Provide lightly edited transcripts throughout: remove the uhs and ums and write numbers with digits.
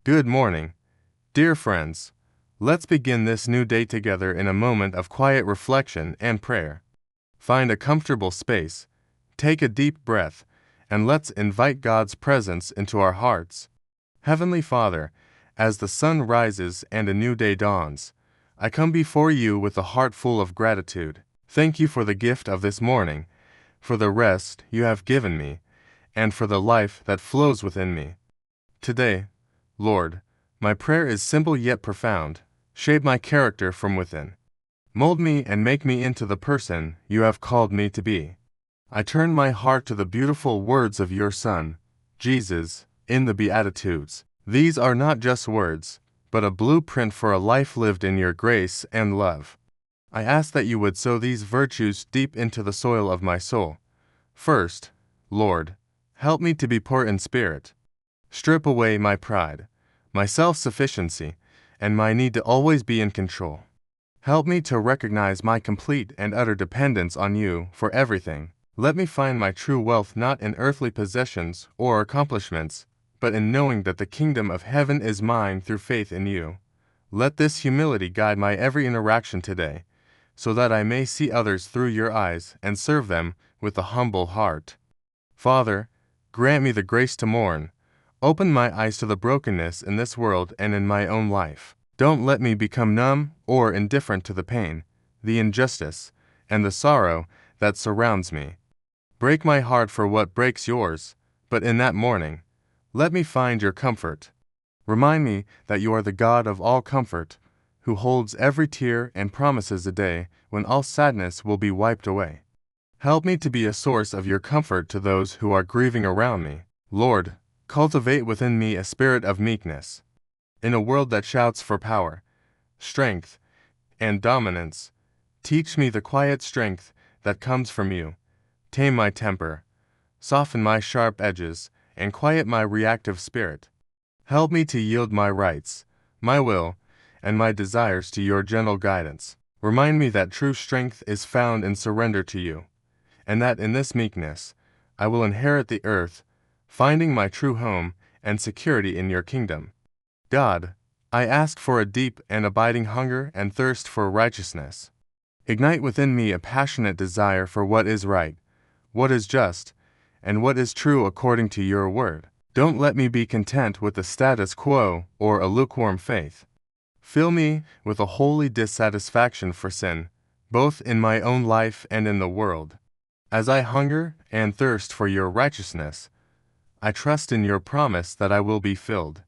Good morning, dear friends. Let's begin this new day together in a moment of quiet reflection and prayer. Find a comfortable space, take a deep breath, and let's invite God's presence into our hearts. Heavenly Father, as the sun rises and a new day dawns, I come before you with a heart full of gratitude. Thank you for the gift of this morning, for the rest you have given me, and for the life that flows within me. Today, Lord, my prayer is simple yet profound. Shape my character from within. Mold me and make me into the person you have called me to be. I turn my heart to the beautiful words of your Son, Jesus, in the Beatitudes. These are not just words, but a blueprint for a life lived in your grace and love. I ask that you would sow these virtues deep into the soil of my soul. First, Lord, help me to be poor in spirit. Strip away my pride, my self-sufficiency, and my need to always be in control. Help me to recognize my complete and utter dependence on you for everything. Let me find my true wealth not in earthly possessions or accomplishments, but in knowing that the kingdom of heaven is mine through faith in you. Let this humility guide my every interaction today, so that I may see others through your eyes and serve them with a humble heart. Father, grant me the grace to mourn. Open my eyes to the brokenness in this world and in my own life. Don't let me become numb or indifferent to the pain, the injustice, and the sorrow that surrounds me. Break my heart for what breaks yours, but in that morning, let me find your comfort. Remind me that you are the God of all comfort, who holds every tear and promises a day when all sadness will be wiped away. Help me to be a source of your comfort to those who are grieving around me. Lord, cultivate within me a spirit of meekness. In a world that shouts for power, strength, and dominance, teach me the quiet strength that comes from you. Tame my temper, soften my sharp edges, and quiet my reactive spirit. Help me to yield my rights, my will, and my desires to your gentle guidance. Remind me that true strength is found in surrender to you, and that in this meekness, I will inherit the earth, finding my true home and security in your kingdom. God, I ask for a deep and abiding hunger and thirst for righteousness. Ignite within me a passionate desire for what is right, what is just, and what is true according to your word. Don't let me be content with the status quo or a lukewarm faith. Fill me with a holy dissatisfaction for sin, both in my own life and in the world. As I hunger and thirst for your righteousness, I trust in your promise that I will be filled.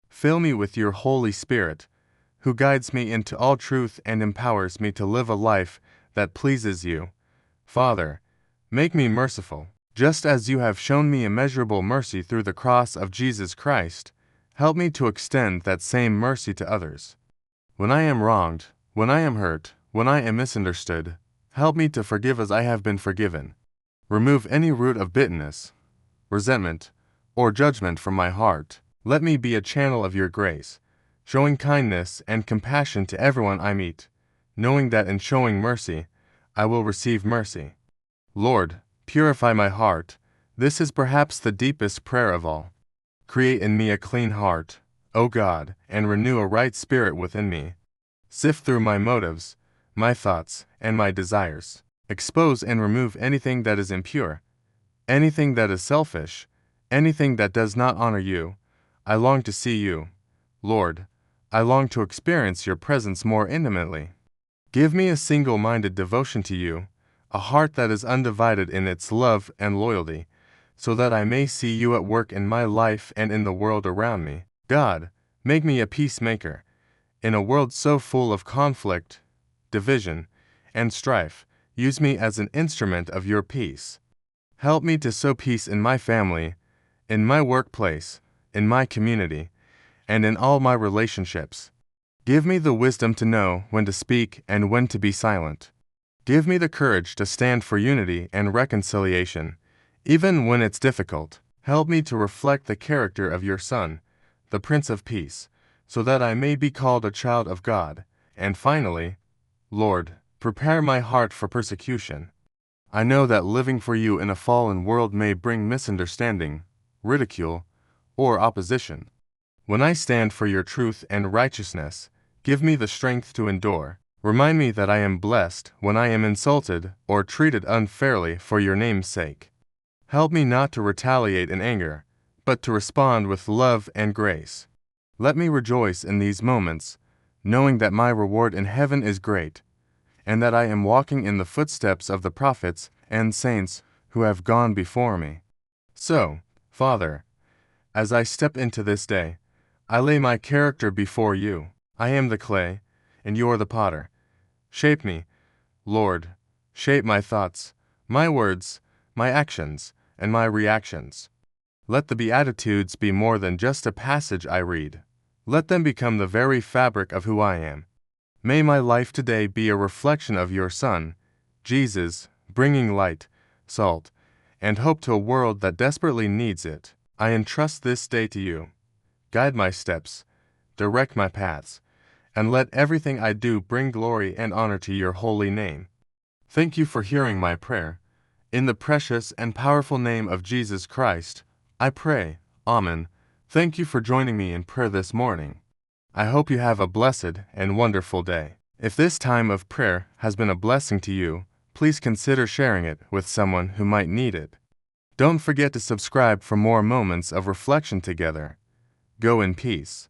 Fill me with your Holy Spirit, who guides me into all truth and empowers me to live a life that pleases you. Father, make me merciful. Just as you have shown me immeasurable mercy through the cross of Jesus Christ, help me to extend that same mercy to others. When I am wronged, when I am hurt, when I am misunderstood, help me to forgive as I have been forgiven. Remove any root of bitterness, resentment, or judgment from my heart. Let me be a channel of your grace, showing kindness and compassion to everyone I meet, knowing that in showing mercy, I will receive mercy. Lord, purify my heart. This is perhaps the deepest prayer of all. Create in me a clean heart, O God, and renew a right spirit within me. Sift through my motives, my thoughts, and my desires. Expose and remove anything that is impure, anything that is selfish, anything that does not honor you. I long to see you, Lord. I long to experience your presence more intimately. Give me a single-minded devotion to you, a heart that is undivided in its love and loyalty, so that I may see you at work in my life and in the world around me. God, make me a peacemaker. In a world so full of conflict, division, and strife, use me as an instrument of your peace. Help me to sow peace in my family, in my workplace, in my community, and in all my relationships. Give me the wisdom to know when to speak and when to be silent. Give me the courage to stand for unity and reconciliation, even when it's difficult. Help me to reflect the character of your Son, the Prince of Peace, so that I may be called a child of God. And finally, Lord, prepare my heart for persecution. I know that living for you in a fallen world may bring misunderstanding, ridicule, or opposition. When I stand for your truth and righteousness, give me the strength to endure. Remind me that I am blessed when I am insulted or treated unfairly for your name's sake. Help me not to retaliate in anger, but to respond with love and grace. Let me rejoice in these moments, knowing that my reward in heaven is great, and that I am walking in the footsteps of the prophets and saints who have gone before me. So, Father, as I step into this day, I lay my character before you. I am the clay, and you are the potter. Shape me, Lord, shape my thoughts, my words, my actions, and my reactions. Let the Beatitudes be more than just a passage I read. Let them become the very fabric of who I am. May my life today be a reflection of your Son, Jesus, bringing light, salt, and hope to a world that desperately needs it. I entrust this day to you. Guide my steps, direct my paths, and let everything I do bring glory and honor to your holy name. Thank you for hearing my prayer. In the precious and powerful name of Jesus Christ, I pray. Amen. Thank you for joining me in prayer this morning. I hope you have a blessed and wonderful day. If this time of prayer has been a blessing to you, please consider sharing it with someone who might need it. Don't forget to subscribe for more moments of reflection together. Go in peace.